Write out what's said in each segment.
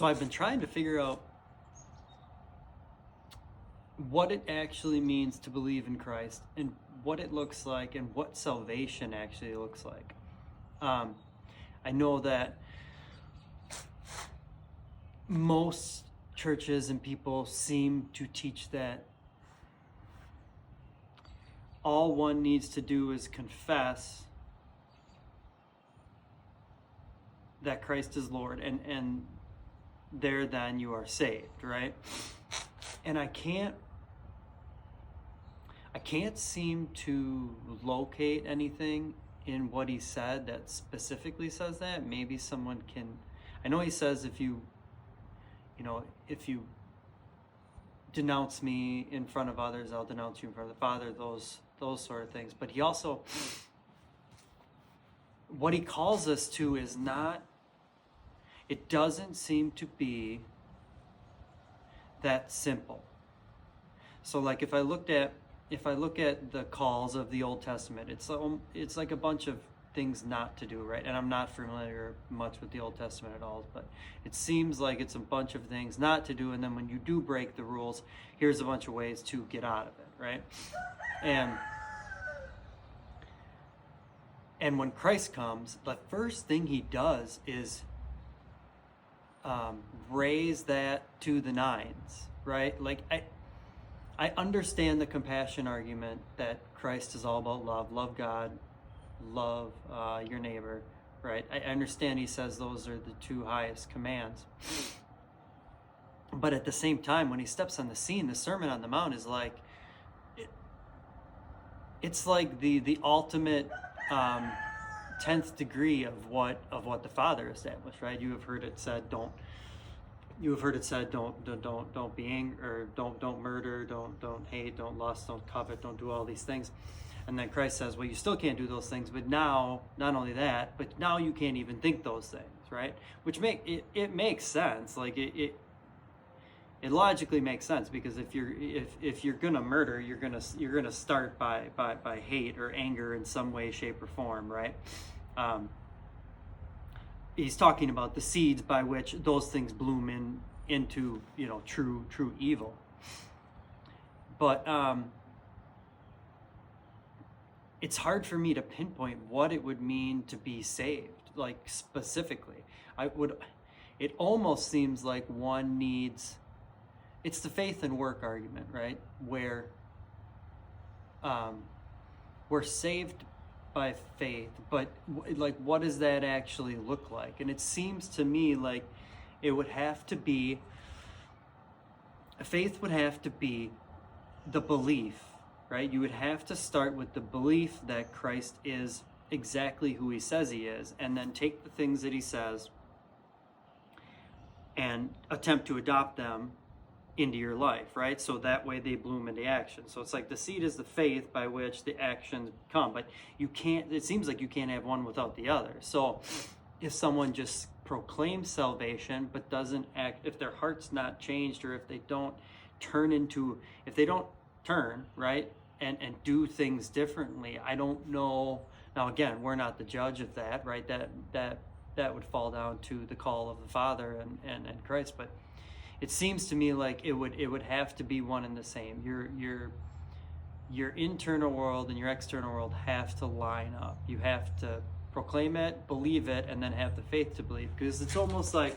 So I've been trying to figure out what it actually means to believe in Christ and what it looks like and what salvation actually looks like. I know that most churches and people seem to teach that all one needs to do is confess that Christ is Lord, and there then you are saved, right? And I can't seem to locate anything in what he said that specifically says that. Maybe someone can. I know he says if you denounce me in front of others, I'll denounce you in front of the Father, those sort of things. But he also, what he calls us to is not, it doesn't seem to be that simple. So like if I look at the calls of the Old Testament, it's like a bunch of things not to do, right? And I'm not familiar much with the Old Testament at all, but it seems like it's a bunch of things not to do, and then when you do break the rules, here's a bunch of ways to get out of it, right? And when Christ comes, the first thing he does is raise that to the nines, right? Like I understand the compassion argument that Christ is all about love. Love God, love your neighbor, right? I understand he says those are the two highest commands. But at the same time, when he steps on the scene, the Sermon on the Mount is like, it's like the ultimate 10th degree of what the Father established, right? You have heard it said, don't be angry, or don't murder, don't hate, don't lust, don't covet, don't do all these things. And then Christ says, well, you still can't do those things, but now, not only that, but now you can't even think those things, right? Which makes sense. Like it logically makes sense, because if you're gonna murder, you're gonna start by hate or anger in some way, shape, or form, right? He's talking about the seeds by which those things bloom into true evil. But it's hard for me to pinpoint what it would mean to be saved, like specifically. It almost seems like one needs, it's the faith and work argument, right? Where we're saved by faith, but like, what does that actually look like? And it seems to me like it would have to be, faith would have to be the belief, right? You would have to start with the belief that Christ is exactly who he says he is, and then take the things that he says and attempt to adopt them into your life, right? So that way they bloom into action. So it's like the seed is the faith by which the actions come, but it seems like you can't have one without the other. So if someone just proclaims salvation but doesn't act, if their heart's not changed, or if they don't turn, right, and do things differently, I don't know. Now again, we're not the judge of that, right? That would fall down to the call of the Father and Christ, but it seems to me like it would have to be one and the same. Your internal world and your external world have to line up. You have to proclaim it, believe it, and then have the faith to believe. Because it's almost like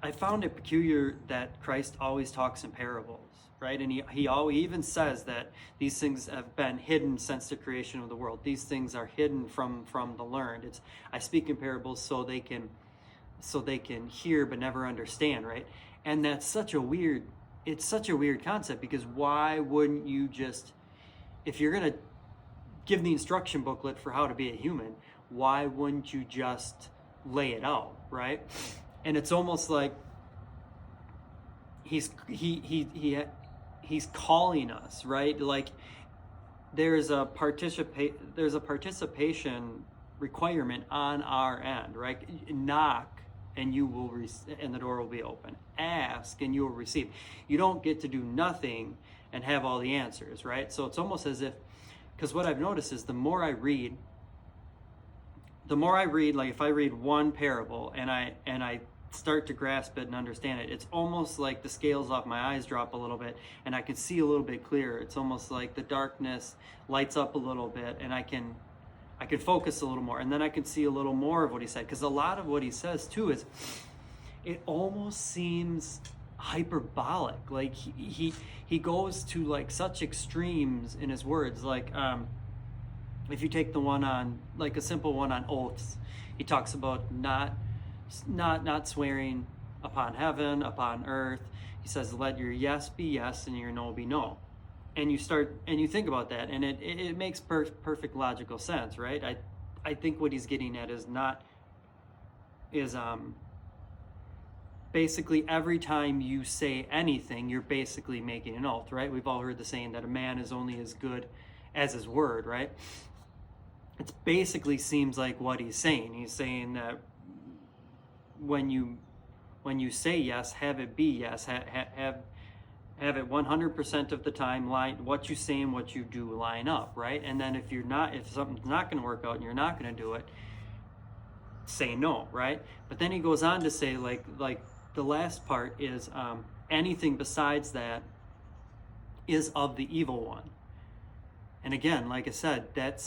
I found it peculiar that Christ always talks in parables, right? And he even says that these things have been hidden since the creation of the world. These things are hidden from the learned. I speak in parables so they can hear but never understand, right? And that's such a weird concept, because why wouldn't you just, if you're going to give the instruction booklet for how to be a human, why wouldn't you just lay it out, right? And it's almost like he's calling us, right? Like there's a participation requirement on our end, right? Knock and you will and the door will be open. Ask and you will receive. You don't get to do nothing and have all the answers, right? So it's almost as if, because what I've noticed is the more I read the more I read, like if I read one parable and I start to grasp it and understand it, it's almost like the scales off my eyes drop a little bit and I can see a little bit clearer. It's almost like the darkness lights up a little bit and I can focus a little more, and then I can see a little more of what he said, because a lot of what he says too is, it almost seems hyperbolic. Like he goes to like such extremes in his words. Like if you take the one on, like a simple one on oaths, he talks about not swearing upon heaven, upon earth. He says, let your yes be yes and your no be no. And you start and you think about that, and it makes perfect logical sense, right? I think what he's getting at is basically every time you say anything, you're basically making an oath, right? We've all heard the saying that a man is only as good as his word, right? It basically seems like what he's saying. He's saying that when you say yes, have it be yes. Have it 100% of the time what you say and what you do line up, right? And then if something's not going to work out and you're not going to do it, say no, right? But then he goes on to say, like the last part is anything besides that is of the evil one. And again, like I said, it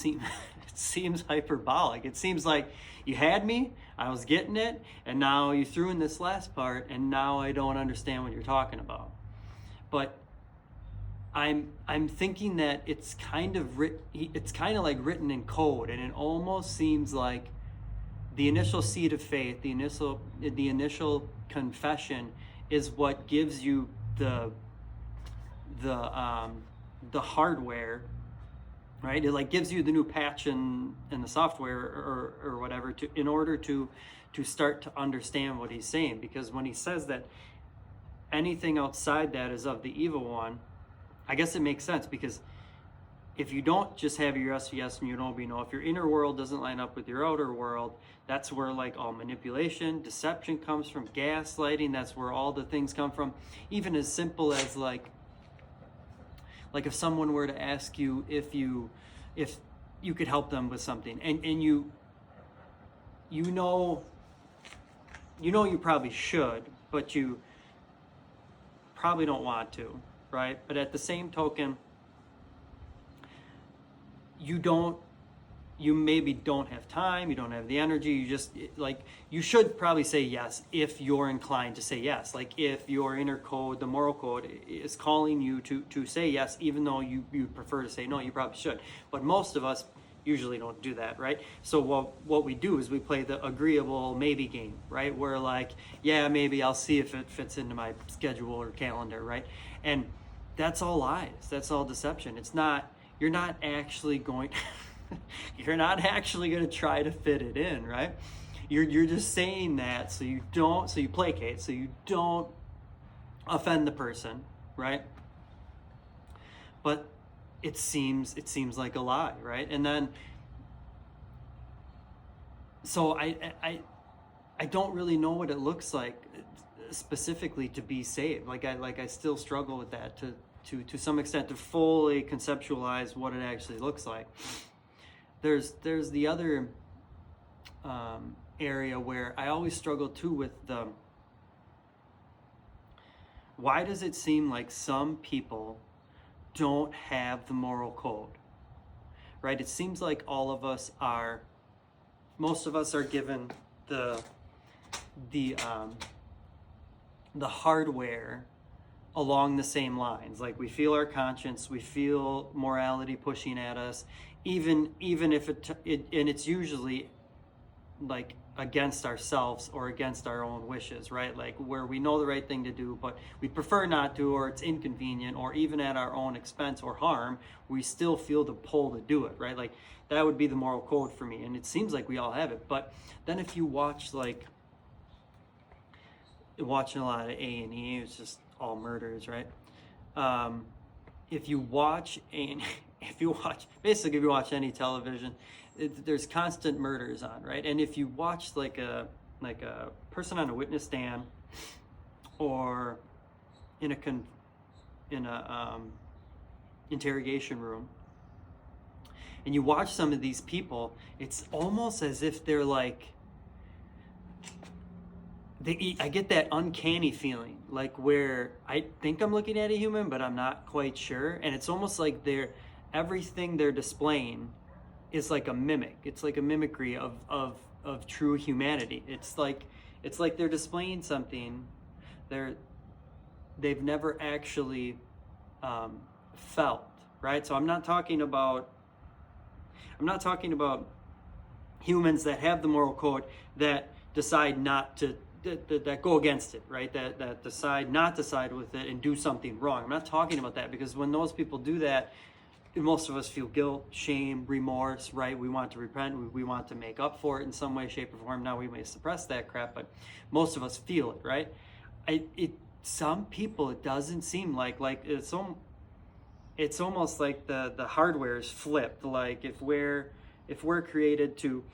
seems hyperbolic. It seems like you had me, I was getting it, and now you threw in this last part, and now I don't understand what you're talking about. But I'm thinking that it's kind of like written in code, and it almost seems like the initial seed of faith, the initial confession, is what gives you the hardware, right? It like gives you the new patch in the software or whatever in order to start to understand what he's saying. Because when he says that anything outside that is of the evil one, I guess it makes sense, because if you don't just have your yes be yes and your no be no, if your inner world doesn't line up with your outer world, that's where like all manipulation, deception comes from, gaslighting. That's where all the things come from. Even as simple as like if someone were to ask you if you could help them with something, and you know you probably should, but you probably don't want to, right? But at the same token, you maybe don't have time, you don't have the energy, you just you should probably say yes if you're inclined to say yes. Like if your inner code, the moral code, is calling you to say yes, even though you prefer to say no, you probably should. But most of us usually don't do that, right? So what we do is we play the agreeable maybe game, right? Where like, yeah, maybe I'll see if it fits into my schedule or calendar, right? And that's all lies. That's all deception. You're not actually going you're not actually going to try to fit it in, right? You're just saying that so you placate, so you don't offend the person, right? But it seems like a lie, right? And then so I don't really know what it looks like specifically to be saved. I still struggle with that to some extent, to fully conceptualize what it actually looks like. There's the other area where I always struggle too with why does it seem like some people don't have the moral code, right? It seems like most of us are given the hardware along the same lines. Like we feel our conscience, we feel morality pushing at us, even if it's usually like against ourselves or against our own wishes, right? Like where we know the right thing to do, but we prefer not to, or it's inconvenient, or even at our own expense or harm, we still feel the pull to do it, right? Like that would be the moral code for me. And it seems like we all have it. But then if you watch watching a lot of A&E, it's just all murders, right? If you watch any television, there's constant murders on, right? And if you watch like a person on a witness stand or in a interrogation room, and you watch some of these people, it's almost as if they're like, I get that uncanny feeling, like where I think I'm looking at a human, but I'm not quite sure. And it's almost like everything they're displaying is like a mimic. It's like a mimicry of true humanity. It's like they're displaying something they've never actually felt, right? So I'm not talking about humans that have the moral code that decide not to that go against it, right? That decide not to side with it and do something wrong. I'm not talking about that, because when those people do that, most of us feel guilt, shame, remorse, right? We want to repent. We want to make up for it in some way, shape, or form. Now, we may suppress that crap, but most of us feel it, right? Some people, it doesn't seem like it's almost like the hardware is flipped. Like if we're created to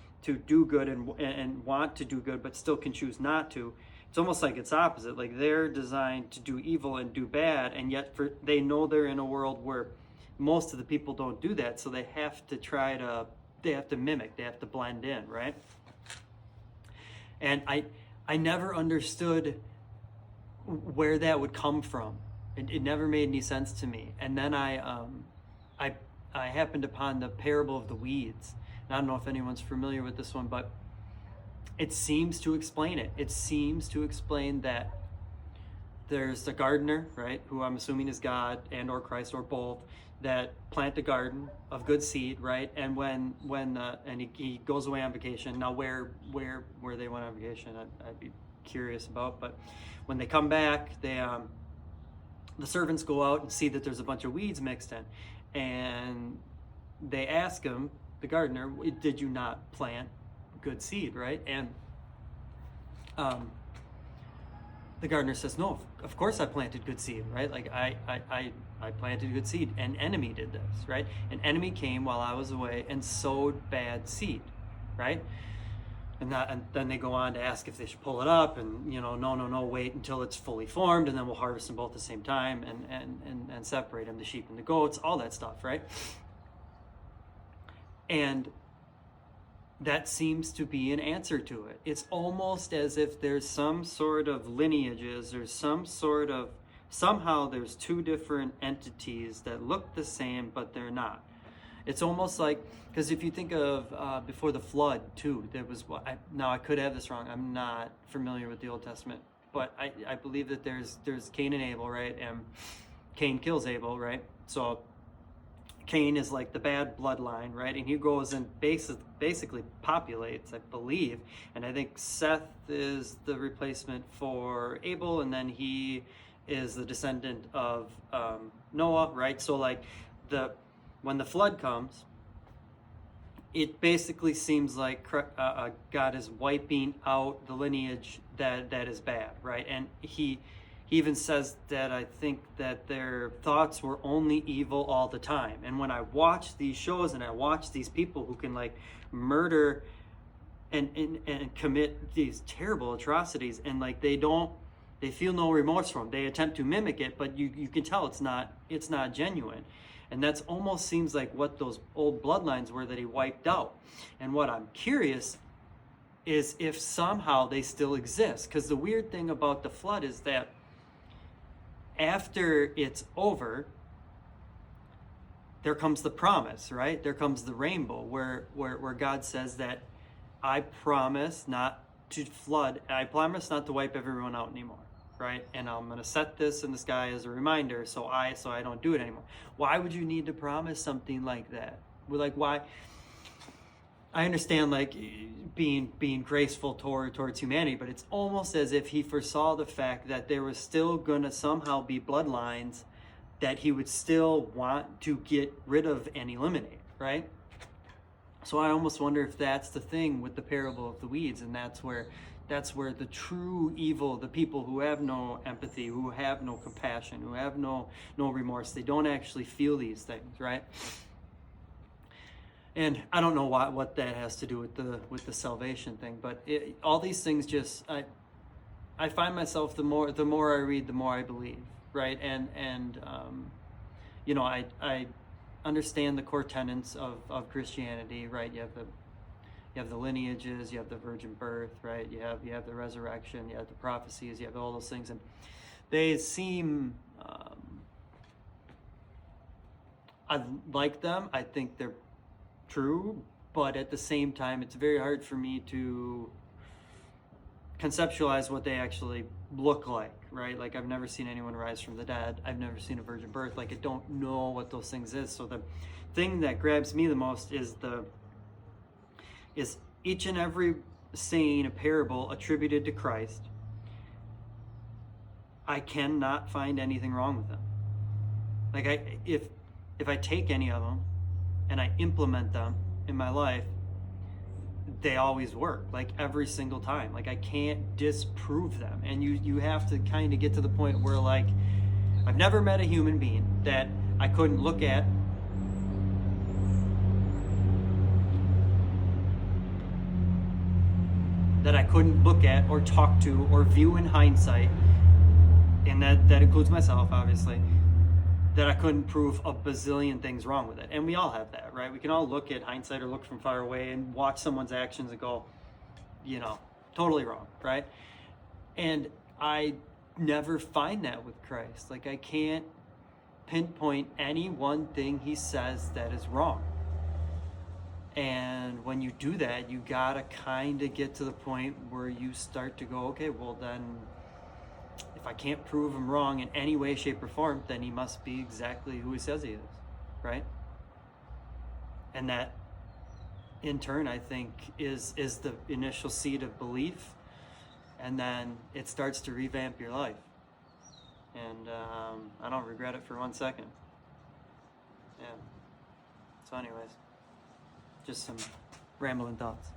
do good and want to do good, but still can choose not to, it's almost like it's opposite. Like they're designed to do evil and do bad, and yet they know they're in a world where most of the people don't do that, so they have to mimic, they have to blend in, right? And I never understood where that would come from. It never made any sense to me. And then I happened upon the parable of the weeds. And I don't know if anyone's familiar with this one, but it seems to explain it. It seems to explain that there's the gardener, right, who I'm assuming is God and or Christ or both, that plant a garden of good seed, right? And when and he goes away on vacation. Now where they went on vacation, I'd be curious about. But when they come back, the servants go out and see that there's a bunch of weeds mixed in, and they ask him, the gardener, did you not plant good seed, right? And the gardener says, no, of course I planted good seed, right? Like I planted good seed. An enemy did this, right? An enemy came while I was away and sowed bad seed, right? And then they go on to ask if they should pull it up, and no, wait until it's fully formed, and then we'll harvest them both at the same time and separate them, the sheep and the goats, all that stuff, right? And that seems to be an answer to it. It's almost as if there's some sort of lineages, or somehow there's two different entities that look the same, but they're not. It's almost like, because if you think of before the flood too, there was, now I could have this wrong, I'm not familiar with the Old Testament, but I believe that there's Cain and Abel, right? And Cain kills Abel, right? So Cain is like the bad bloodline, right? And he goes and basically populates, I believe. And I think Seth is the replacement for Abel, and then he is the descendant of Noah, right? So like when the flood comes, it basically seems like God is wiping out the lineage that is bad, right? And he even says that I think that their thoughts were only evil all the time. And when I watch these shows and I watch these people who can like murder and commit these terrible atrocities, and like they feel no remorse for them. They attempt to mimic it, but you can tell it's not genuine. And that's almost seems like what those old bloodlines were that he wiped out. And what I'm curious is if somehow they still exist. Because the weird thing about the flood is that after it's over, there comes the promise, right? There comes the rainbow where God says that I promise not to flood. I promise not to wipe everyone out anymore. Right? And I'm going to set this in the sky as a reminder so I don't do it anymore. Why would you need to promise something like that? Like, why? I understand like being graceful towards humanity, but it's almost as if he foresaw the fact that there was still going to somehow be bloodlines that he would still want to get rid of and eliminate, right? So I almost wonder if that's the thing with the parable of the weeds, and that's where the true evil, the people who have no empathy, who have no compassion, who have no remorse, they don't actually feel these things, right? And I don't know what that has to do with the salvation thing, but all these things just I find myself the more I read, the more I believe, right? And I understand the core tenets of Christianity, right? You have the lineages, you have the virgin birth, right? You have the resurrection, you have the prophecies, you have all those things, and they seem I like them. I think they're true, but at the same time, it's very hard for me to conceptualize what they actually look like, right? Like, I've never seen anyone rise from the dead. I've never seen a virgin birth. Like, I don't know what those things is. So the thing that grabs me the most is each and every saying a parable attributed to Christ. I cannot find anything wrong with them. Like, if I take any of them and I implement them in my life, they always work, like every single time. Like, I can't disprove them. And you have to kind of get to the point where, like, I've never met a human being that I couldn't look at or talk to or view in hindsight, and that includes myself, obviously, that I couldn't prove a bazillion things wrong with it. And we all have that, right? We can all look at hindsight or look from far away and watch someone's actions and go, totally wrong, right? And I never find that with Christ. Like, I can't pinpoint any one thing he says that is wrong. And when you do that, you gotta kind of get to the point where you start to go, okay, well then, if I can't prove him wrong in any way, shape, or form, then he must be exactly who he says he is, right? And that, in turn, I think, is the initial seed of belief, and then it starts to revamp your life. And I don't regret it for 1 second. Yeah. So anyways, just some rambling thoughts.